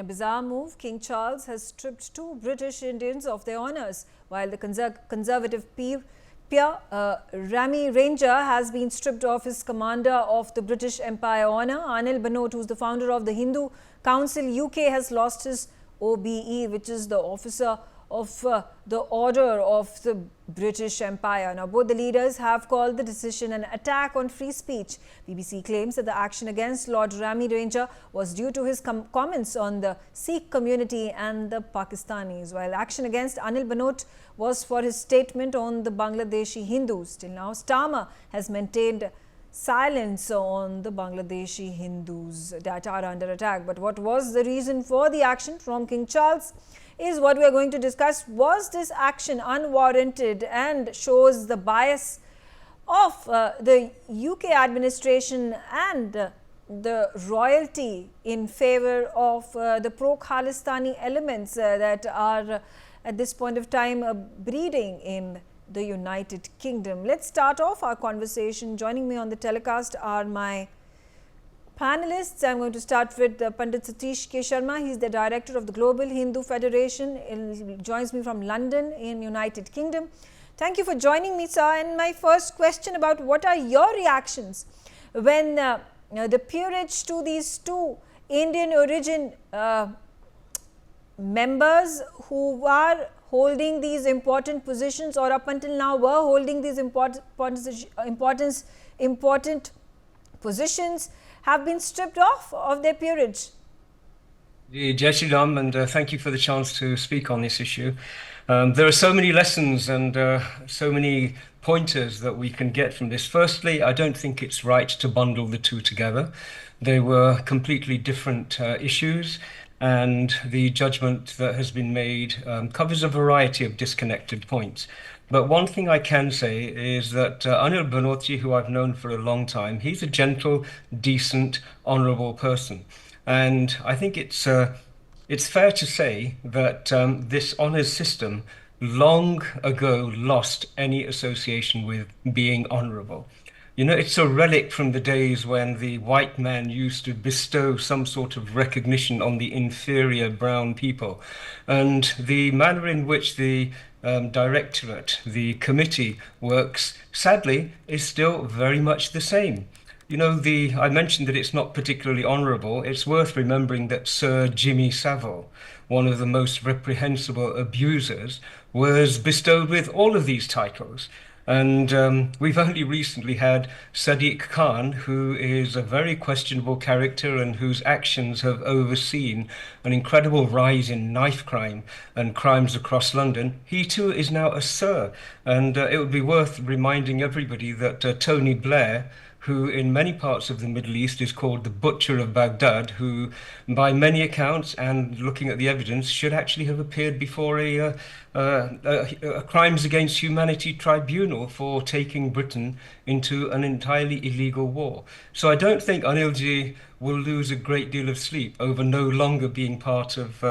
a bizarre move, King Charles has stripped two British Indians of their honours, while the conservative peer Rami Ranger has been stripped of his Commander of the British Empire honour. Anil Bhanot, who is the founder of the Hindu Council UK, has lost his OBE, which is the Officer of the Order of the British Empire. Now, both the leaders have called the decision an attack on free speech. BBC claims that the action against Lord Rami Ranger was due to his comments on the Sikh community and the Pakistanis, while action against Anil Bhanot was for his statement on the Bangladeshi Hindus. Till now, Starmer has maintained silence on the Bangladeshi Hindus that are under attack. But what was the reason for the action from King Charles is what we are going to discuss. Was this action unwarranted and shows the bias of the UK administration and the royalty in favour of the pro-Khalistani elements that are at this point of time breeding in the United Kingdom? Let's start off our conversation. Joining me on the telecast are my panelists. I'm going to start with Pandit Satish K. Sharma. He's the director of the Global Hindu Federation. He joins me from London in United Kingdom. Thank you for joining me, sir. And my first question about what are your reactions when the peerage to these two Indian origin members who are holding these important positions, or up until now were holding these important positions, have been stripped off of their peerage? Jai Shri Ram, and thank you for the chance to speak on this issue. There are so many lessons and so many pointers that we can get from this. Firstly, I don't think it's right to bundle the two together. They were completely different issues, and the judgment that has been made covers a variety of disconnected points. But one thing I can say is that Anil Bhanot, who I've known for a long time, he's a gentle, decent, honourable person. And I think it's fair to say that this honours system long ago lost any association with being honourable. You know, it's a relic from the days when the white man used to bestow some sort of recognition on the inferior brown people. And the manner in which the directorate, the committee works, sadly, is still very much the same. You know, I mentioned that it's not particularly honourable. It's worth remembering that Sir Jimmy Savile, one of the most reprehensible abusers, was bestowed with all of these titles. And we've only recently had Sadiq Khan, who is a very questionable character and whose actions have overseen an incredible rise in knife crime and crimes across London. He too is now a Sir. And it would be worth reminding everybody that Tony Blair, who in many parts of the Middle East is called the Butcher of Baghdad, who by many accounts and looking at the evidence should actually have appeared before a crimes against humanity tribunal for taking Britain into an entirely illegal war. So I don't think Anilji will lose a great deal of sleep over no longer being part of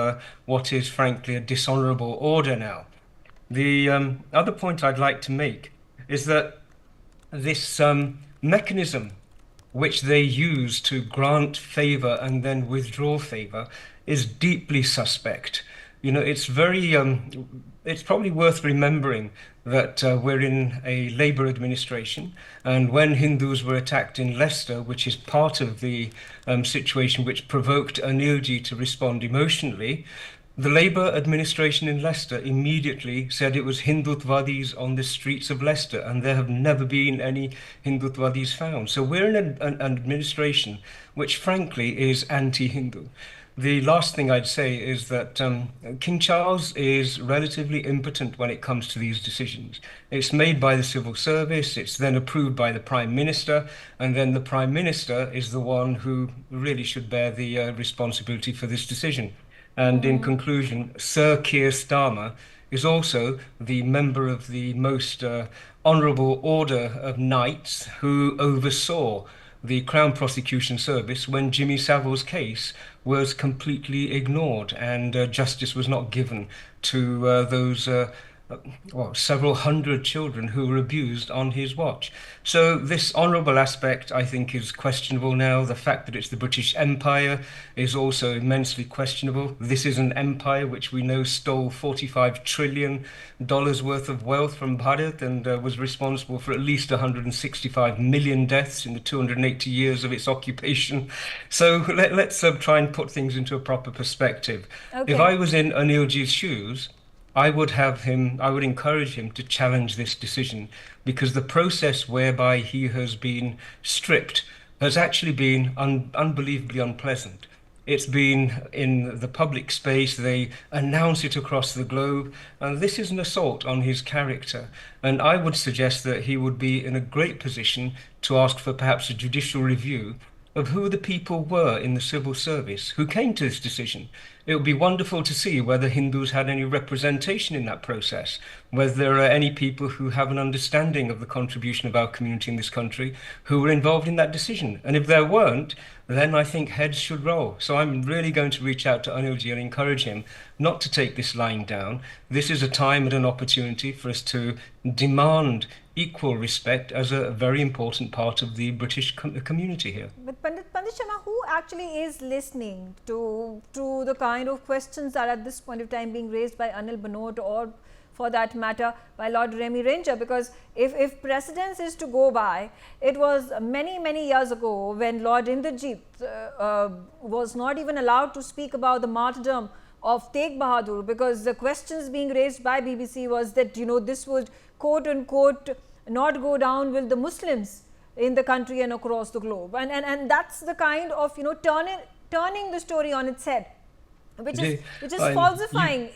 what is frankly a dishonourable order now. The other point I'd like to make is that this mechanism which they use to grant favour and then withdraw favour is deeply suspect. You know, it's very, it's probably worth remembering that we're in a Labour administration, and when Hindus were attacked in Leicester, which is part of the situation which provoked Anilji to respond emotionally, the Labour administration in Leicester immediately said it was Hindutwadis on the streets of Leicester, and there have never been any Hindutwadis found. So we're in an administration which frankly is anti-Hindu. The last thing I'd say is that King Charles is relatively impotent when it comes to these decisions. It's made by the civil service, it's then approved by the Prime Minister, and then the Prime Minister is the one who really should bear the responsibility for this decision. And in conclusion, Sir Keir Starmer is also the member of the most honourable order of knights who oversaw the Crown Prosecution Service when Jimmy Savile's case was completely ignored and justice was not given to those well, several hundred children who were abused on his watch. So this honourable aspect, I think, is questionable now. The fact that it's the British Empire is also immensely questionable. This is an empire which we know stole $45 trillion worth of wealth from Bharat and was responsible for at least 165 million deaths in the 280 years of its occupation. So let's try and put things into a proper perspective. Okay. If I was in Anilji's shoes, I would encourage him to challenge this decision, because the process whereby he has been stripped has actually been unbelievably unpleasant. It's been in the public space, they announce it across the globe, and this is an assault on his character. And I would suggest that he would be in a great position to ask for perhaps a judicial review of who the people were in the civil service who came to this decision. It would be wonderful to see whether Hindus had any representation in that process, whether there are any people who have an understanding of the contribution of our community in this country who were involved in that decision. And if there weren't, then I think heads should roll. So I'm really going to reach out to Anilji and encourage him not to take this lying down. This is a time and an opportunity for us to demand equal respect as a very important part of the British community here. But Pandit Sharma, who actually is listening to the kind of questions that at this point of time being raised by Anil Bhanot, or for that matter by Lord Rami Ranger? Because if precedence is to go by, it was many years ago when Lord Indrajit was not even allowed to speak about the martyrdom of Tegh Bahadur, because the questions being raised by BBC was that, you know, this would quote unquote not go down with the Muslims in the country and across the globe, and that's the kind of, you know, turning the story on its head, which is falsifying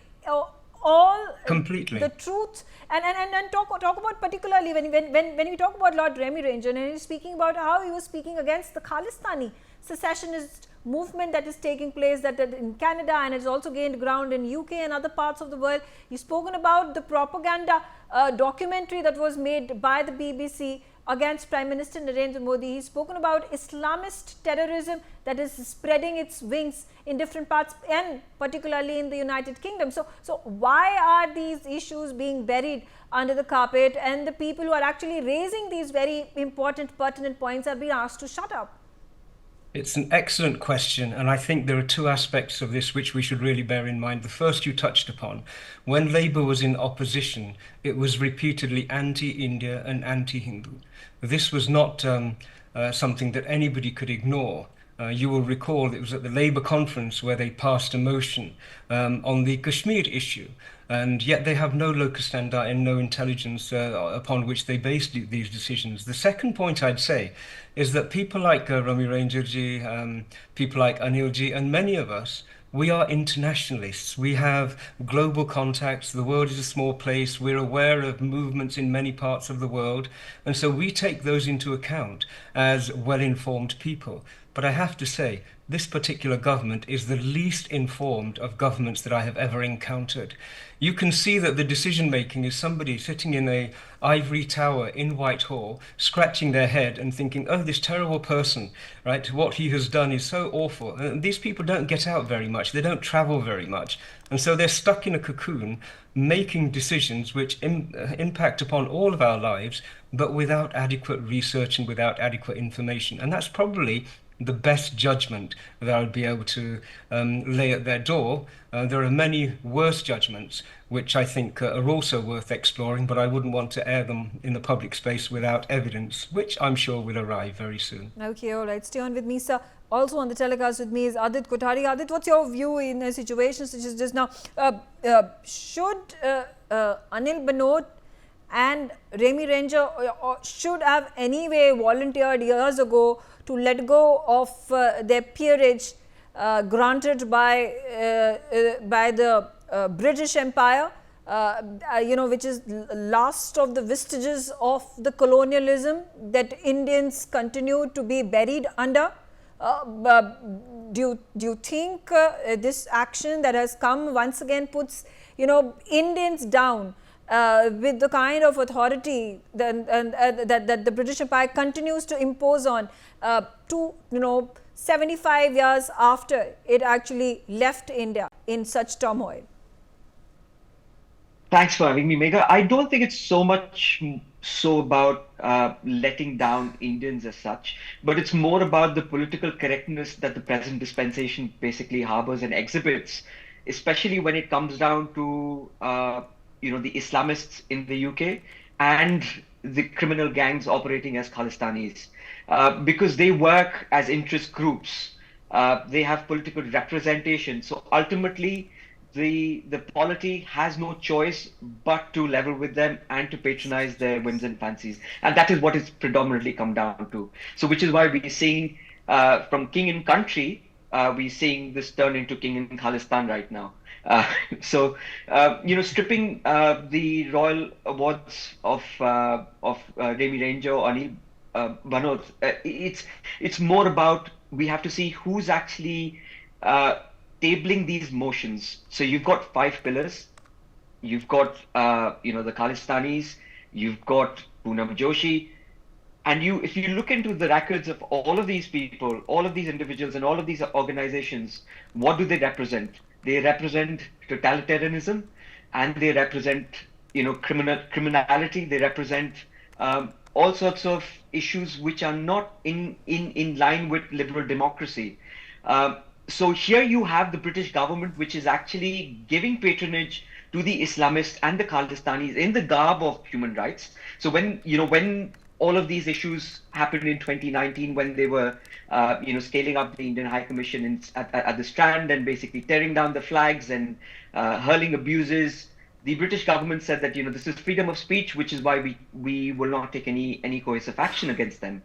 all completely the truth. And talk about particularly when we talk about Lord Rami Ranger, and he's speaking about how he was speaking against the Khalistani secessionist movement that is taking place that in Canada, and it's also gained ground in UK and other parts of the world. He's spoken about the propaganda documentary that was made by the BBC against Prime Minister Narendra Modi. He's spoken about Islamist terrorism that is spreading its wings in different parts, and particularly in the United Kingdom. So why are these issues being buried under the carpet, and the people who are actually raising these very important, pertinent points are being asked to shut up? It's an excellent question, and I think there are two aspects of this which we should really bear in mind. The first you touched upon. When Labour was in opposition, it was repeatedly anti-India and anti-Hindu. This was not something that anybody could ignore. You will recall it was at the Labour conference where they passed a motion on the Kashmir issue, and yet they have no locus standi and no intelligence upon which they base these decisions. The second point I'd say is that people like Rami Ranger ji, people like Anil ji, and many of us, we are internationalists. We have global contacts. The world is a small place. We're aware of movements in many parts of the world. And so we take those into account as well-informed people. But I have to say, this particular government is the least informed of governments that I have ever encountered. You can see that the decision making is somebody sitting in an ivory tower in Whitehall, scratching their head and thinking, oh, this terrible person, right? What he has done is so awful. And these people don't get out very much. They don't travel very much. And so they're stuck in a cocoon, making decisions which impact upon all of our lives, but without adequate research and without adequate information. And that's probably the best judgment that I would be able to lay at their door. There are many worse judgments which I think are also worth exploring, but I wouldn't want to air them in the public space without evidence, which I'm sure will arrive very soon. Okay, all right. Stay on with me, sir. Also on the telecast with me is Adit Kothari. Adit, what's your view in a situation such as this now? Should Anil Bhanot and Rami Ranger should have anyway volunteered years ago to let go of their peerage granted by the British Empire, you know, which is last of the vestiges of the colonialism that Indians continue to be buried under? Do you think this action that has come once again puts, you know, Indians down with the kind of authority that the British Empire continues to impose on 75 years after it actually left India in such turmoil? Thanks for having me, Megha. I don't think it's so much so about letting down Indians as such, but it's more about the political correctness that the present dispensation basically harbors and exhibits, especially when it comes down to the Islamists in the UK and the criminal gangs operating as Khalistanis, because they work as interest groups. They have political representation. So ultimately, the polity has no choice but to level with them and to patronize their whims and fancies. And that is what it's predominantly come down to. So which is why we're seeing from king and country, we're seeing this turn into king in Khalistan right now. Uh, stripping the royal awards of Rami Ranger or Anil Bhanot, it's more about we have to see who's actually tabling these motions. So you've got five pillars. You've got the Khalistanis. You've got Poonam Joshi. And if you look into the records of all of these people, all of these individuals, and all of these organizations, what do they represent? They represent totalitarianism, and they represent criminality. They represent all sorts of issues which are not in line with liberal democracy. So here you have the British government, which is actually giving patronage to the Islamists and the Khalistanis in the garb of human rights. So when all of these issues happened in 2019, when they were scaling up the Indian High Commission at the Strand and basically tearing down the flags and hurling abuses, the British government said that this is freedom of speech, which is why we will not take any coercive action against them.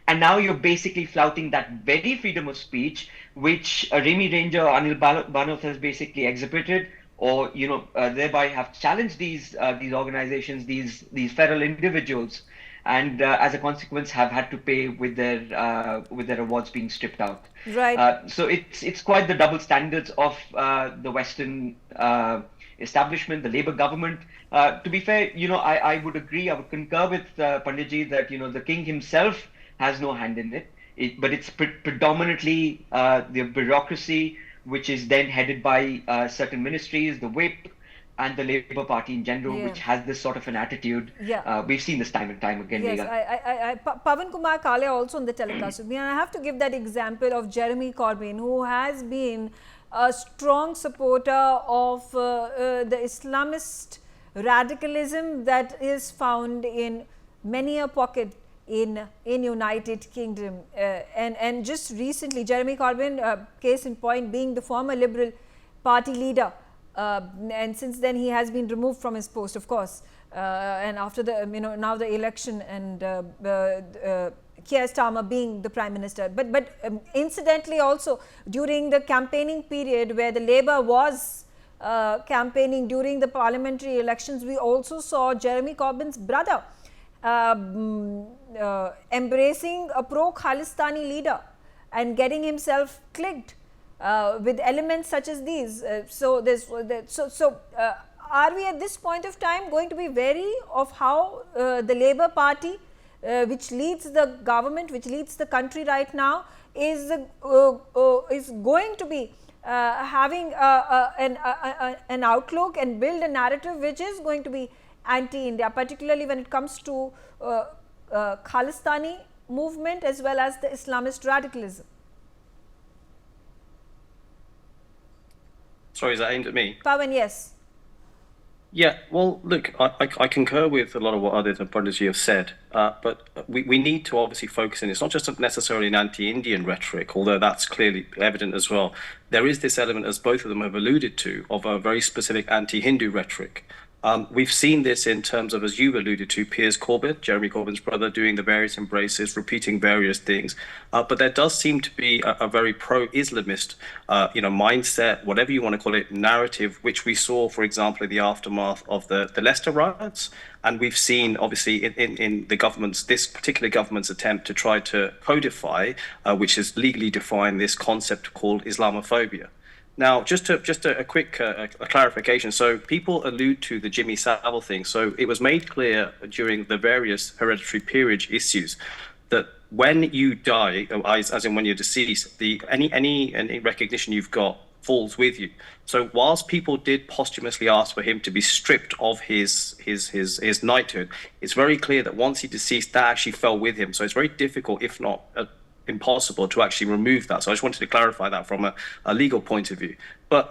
And now you're basically flouting that very freedom of speech, which Rami Ranger, Anil Bhanot has basically exhibited, or thereby have challenged these organizations, these feral individuals, and as a consequence have had to pay with their awards being stripped out. Right. So it's quite the double standards of the Western establishment, the Labour government. To be fair, I would agree, I would concur with Panditji that the king himself has no hand in it, but it's predominantly the bureaucracy, which is then headed by certain ministries, the whip, and the Labour Party in general, which has this sort of an attitude. We've seen this time and time again. Yes, Pavan Kumar Kale also on the telecast with me, and I have to give that example of Jeremy Corbyn, who has been a strong supporter of the Islamist radicalism that is found in many a pocket in United Kingdom, and just recently Jeremy Corbyn, case in point, being the former Liberal Party leader, and since then he has been removed from his post, of course, and after the now the election and Keir Starmer being the Prime Minister, but incidentally also during the campaigning period where the Labour was campaigning during the parliamentary elections, we also saw Jeremy Corbyn's brother embracing a pro-Khalistani leader and getting himself clicked with elements such as these. Are we at this point of time going to be wary of how the Labour Party, which leads the government, which leads the country right now, is going to be having an outlook and build a narrative which is going to be anti-India, particularly when it comes to Khalistani movement as well as the Islamist radicalism? Sorry, is that aimed at me? Pavan, yes. Yeah, well, look, I concur with a lot of what others and Panditji have said, but we need to obviously focus in. It's not just necessarily an anti-Indian rhetoric, although that's clearly evident as well. There is this element, as both of them have alluded to, of a very specific anti-Hindu rhetoric. We've seen this in terms of, as you alluded to, Piers Corbyn, Jeremy Corbyn's brother, doing the various embraces, repeating various things. But there does seem to be a very pro-Islamist, mindset, whatever you want to call it, narrative, which we saw, for example, in the aftermath of the Leicester riots. And we've seen, obviously, in the government's, this particular government's attempt to try to codify, which is legally define this concept called Islamophobia. Now, just a quick clarification. So people allude to the Jimmy Savile thing. So it was made clear during the various hereditary peerage issues that when you die, as in when you're deceased, any recognition you've got falls with you. So whilst people did posthumously ask for him to be stripped of his knighthood, it's very clear that once he deceased, that actually fell with him. So it's very difficult, if not impossible, to actually remove that. So I just wanted to clarify that from a legal point of view. But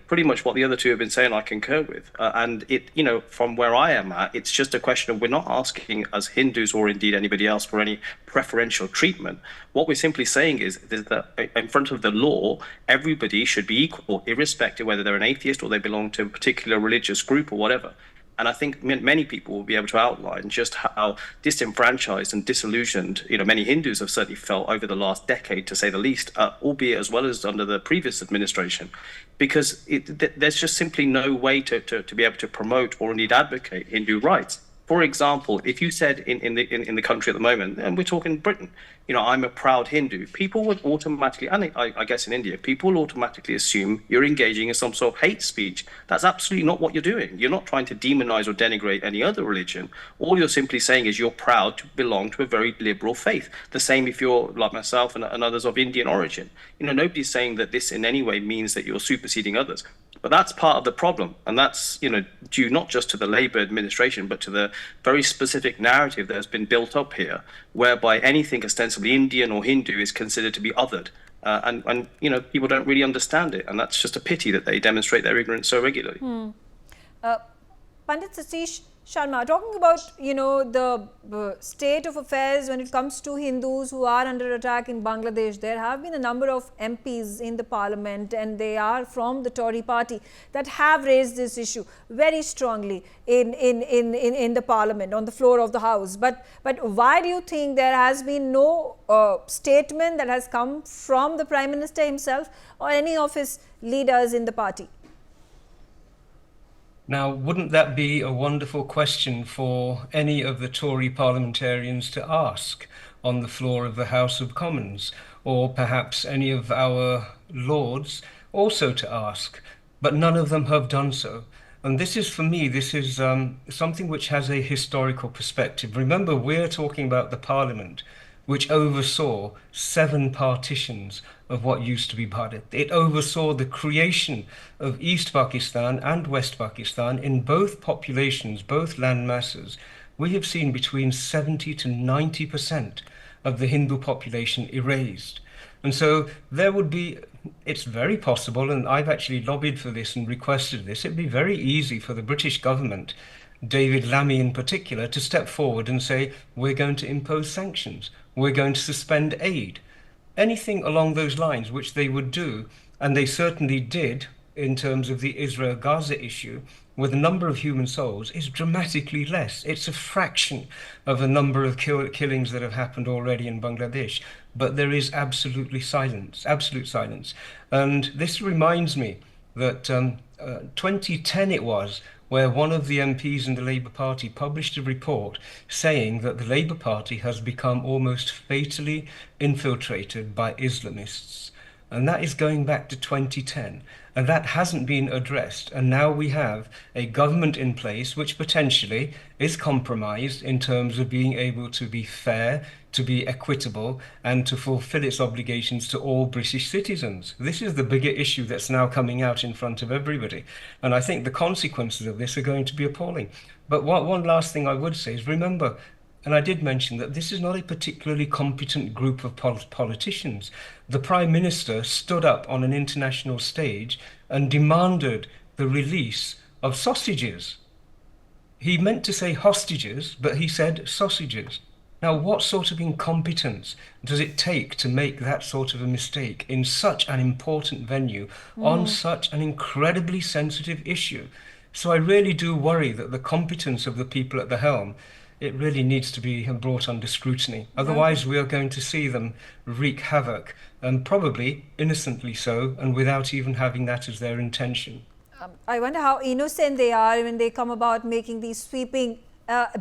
pretty much what the other two have been saying, I concur with. And it, from where I am at, it's just a question of, we're not asking as Hindus or indeed anybody else for any preferential treatment. What we're simply saying is that in front of the law, everybody should be equal, irrespective whether they're an atheist or they belong to a particular religious group or whatever. And I think many people will be able to outline just how disenfranchised and disillusioned, many Hindus have certainly felt over the last decade, to say the least, albeit as well as under the previous administration, because there's just simply no way to be able to promote or indeed advocate Hindu rights. For example, if you said in the country at the moment, and we're talking Britain, I'm a proud Hindu, people would automatically, and I guess in India, people will automatically assume you're engaging in some sort of hate speech. That's absolutely not what you're doing. You're not trying to demonize or denigrate any other religion. All you're simply saying is you're proud to belong to a very liberal faith. The same if you're like myself and others of Indian origin. Nobody's saying that this in any way means that you're superseding others. But that's part of the problem, and that's due not just to the Labour administration, but to the very specific narrative that has been built up here, whereby anything ostensibly Indian or Hindu is considered to be othered, and people don't really understand it, and that's just a pity that they demonstrate their ignorance so regularly. Pandit Satish Sharma, talking about the state of affairs when it comes to Hindus who are under attack in Bangladesh, there have been a number of MPs in the parliament, and they are from the Tory party, that have raised this issue very strongly in the parliament, on the floor of the house. But why do you think there has been no statement that has come from the Prime Minister himself or any of his leaders in the party? Now, wouldn't that be a wonderful question for any of the Tory parliamentarians to ask on the floor of the House of Commons, or perhaps any of our lords also to ask? But none of them have done so. And this is, for me, something which has a historical perspective. Remember, we're talking about the Parliament, which oversaw 7 partitions of what used to be Bharat. It oversaw the creation of East Pakistan and West Pakistan in both populations, both land masses. We have seen between 70 to 90% of the Hindu population erased. And so it's very possible, and I've actually lobbied for this and requested this, it'd be very easy for the British government, David Lammy in particular, to step forward and say, we're going to impose sanctions, we're going to suspend aid, anything along those lines, which they would do, and they certainly did in terms of the Israel-Gaza issue, where the number of human souls is dramatically less. It's a fraction of the number of killings that have happened already in Bangladesh, but there is absolute silence. And this reminds me that 2010 it was, where one of the MPs in the Labour Party published a report saying that the Labour Party has become almost fatally infiltrated by Islamists. And that is going back to 2010. And that hasn't been addressed. And now we have a government in place which potentially is compromised in terms of being able to be fair, to be equitable, and to fulfill its obligations to all British citizens. This is the bigger issue that's now coming out in front of everybody. And I think the consequences of this are going to be appalling. But one last thing I would say is, remember, and I did mention that this is not a particularly competent group of politicians. The Prime Minister stood up on an international stage and demanded the release of sausages. He meant to say hostages, but he said sausages. Now, what sort of incompetence does it take to make that sort of a mistake in such an important venue on such an incredibly sensitive issue? So I really do worry that the competence of the people at the helm, it really needs to be brought under scrutiny. Otherwise, we are going to see them wreak havoc, and probably innocently so, and without even having that as their intention. I wonder how innocent they are when they come about making these sweeping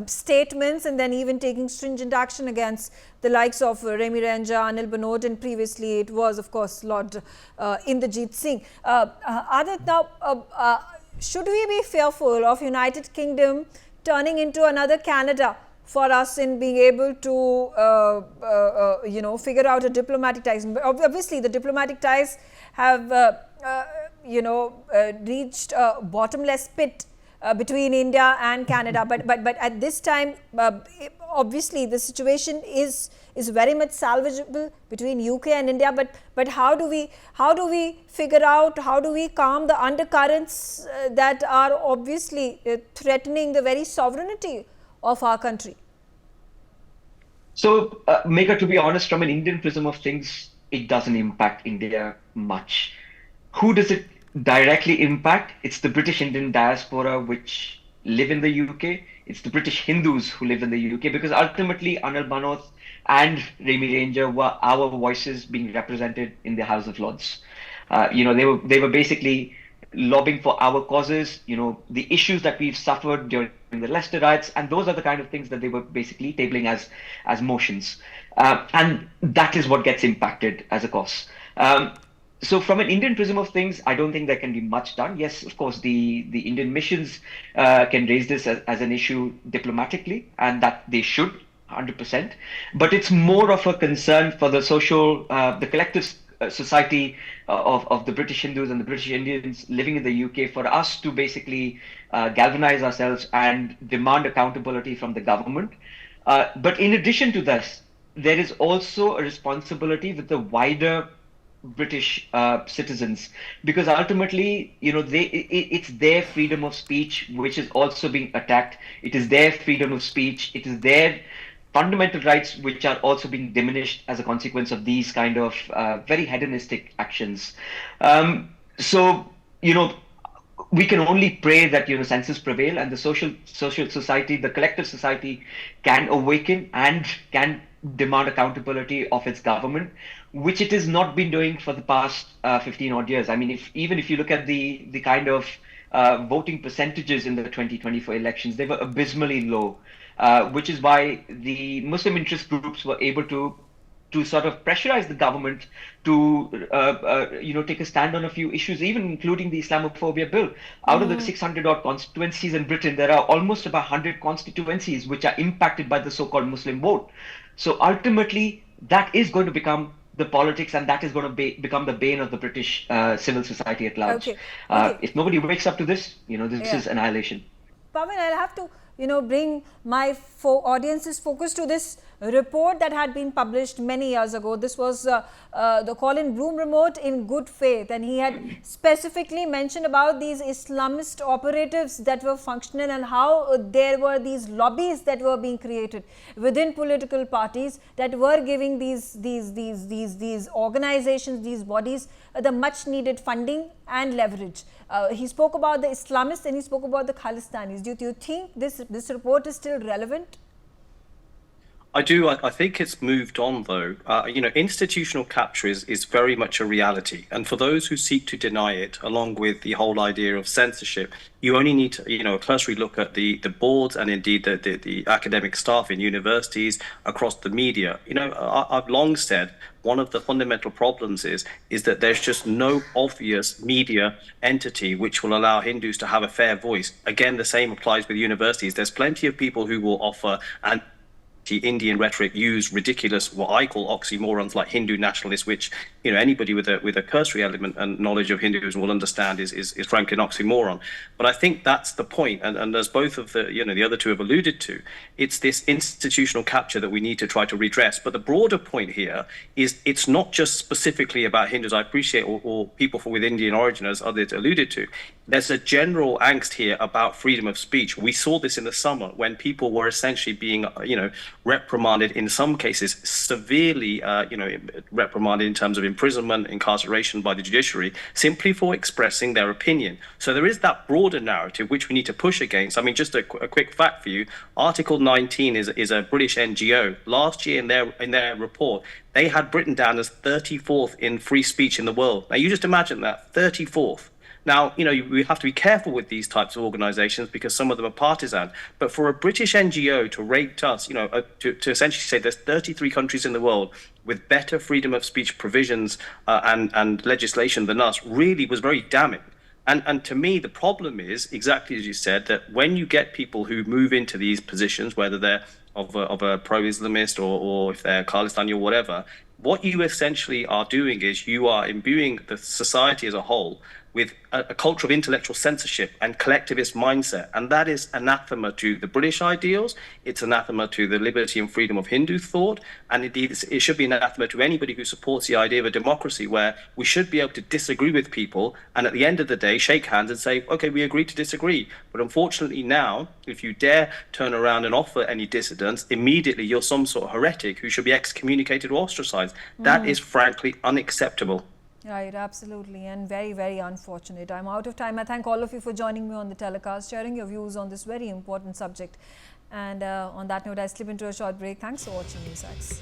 statements and then even taking stringent action against the likes of Rami Ranger, Anil Bhanot, and previously it was, of course, Lord Inderjeet Singh. Adit, now, should we be fearful of United Kingdom turning into another Canada for us in being able to, figure out a diplomatic ties. Obviously, the diplomatic ties have, reached a bottomless pit between India and Canada. But at this time, obviously, the situation is very much salvageable between UK and India. But how do we figure out, how do we calm the undercurrents that are obviously threatening the very sovereignty of our country? So, Megha, to be honest, from an Indian prism of things, it doesn't impact India much. Who does it directly impact? It's the British Indian diaspora which live in the UK. It's the British Hindus who live in the UK, because ultimately Anil Bhanot and Rami Ranger were our voices being represented in the House of Lords. They were basically lobbying for our causes, the issues that we've suffered during the Leicester riots, and those are the kind of things that they were basically tabling as motions. And that is what gets impacted as a cause. So from an Indian prism of things, I don't think there can be much done. Yes, of course, the Indian missions can raise this as an issue diplomatically, and that they should, 100%. But it's more of a concern for the the collective society of the British Hindus and the British Indians living in the UK, for us to basically galvanize ourselves and demand accountability from the government. But in addition to this, there is also a responsibility with the wider British citizens, because ultimately, it's their freedom of speech which is also being attacked. It is their freedom of speech. It is their fundamental rights which are also being diminished as a consequence of these kind of very hedonistic actions. We can only pray that senses prevail and the social society, the collective society, can awaken and can demand accountability of its government, which it has not been doing for the past 15 odd years. I mean, if you look at the kind of voting percentages in the 2024 elections, they were abysmally low, which is why the Muslim interest groups were able to sort of pressurize the government to take a stand on a few issues, even including the Islamophobia bill. Out of the 600 odd constituencies in Britain, there are almost about 100 constituencies which are impacted by the so-called Muslim vote. So ultimately, that is going to become the politics, and that is going to become the bane of the British civil society at large. Okay. If nobody wakes up to this, this is annihilation. Pawan, I'll have to bring my audience's focus to this report that had been published many years ago. This was the Colin Bloom report in good faith, and he had specifically mentioned about these Islamist operatives that were functional and how there were these lobbies that were being created within political parties that were giving these organizations, these bodies, the much needed funding and leverage. He spoke about the Islamists and he spoke about the Khalistanis. Do you think this report is still relevant? I do. I think it's moved on, though. Institutional capture is very much a reality. And for those who seek to deny it, along with the whole idea of censorship, you only need to, a cursory look at the boards and indeed the academic staff in universities, across the media. I've long said one of the fundamental problems is that there's just no obvious media entity which will allow Hindus to have a fair voice. Again, the same applies with universities. There's plenty of people who will offer Indian rhetoric, use ridiculous, what I call oxymorons like Hindu nationalists, which anybody with a cursory element and knowledge of Hinduism will understand is frankly an oxymoron. But I think that's the point, and as both of the other two have alluded to, it's this institutional capture that we need to try to redress. But the broader point here is it's not just specifically about Hindus. I appreciate or people with Indian origin, as others alluded to. There's a general angst here about freedom of speech. We saw this in the summer when people were essentially being, reprimanded, in some cases severely, reprimanded in terms of imprisonment, incarceration by the judiciary, simply for expressing their opinion. So there is that broader narrative which we need to push against. I mean, just a quick fact for you: Article 19 is a British NGO. Last year in their report, they had Britain down as 34th in free speech in the world. Now you just imagine that, 34th. Now, we have to be careful with these types of organizations because some of them are partisan. But for a British NGO to rate us, to essentially say there's 33 countries in the world with better freedom of speech provisions and legislation than us, really was very damning. And to me, the problem is, exactly as you said, that when you get people who move into these positions, whether they're of a pro-Islamist or if they're Khalistani or whatever, what you essentially are doing is you are imbuing the society as a whole with a culture of intellectual censorship and collectivist mindset. And that is anathema to the British ideals. It's anathema to the liberty and freedom of Hindu thought. And indeed, it should be an anathema to anybody who supports the idea of a democracy where we should be able to disagree with people and at the end of the day, shake hands and say, okay, we agree to disagree. But unfortunately now, if you dare turn around and offer any dissidence, immediately you're some sort of heretic who should be excommunicated or ostracized. That is frankly unacceptable. Right, absolutely, and very, very unfortunate. I'm out of time. I thank all of you for joining me on the telecast, sharing your views on this very important subject. And on that note, I slip into a short break. Thanks for watching NewsX.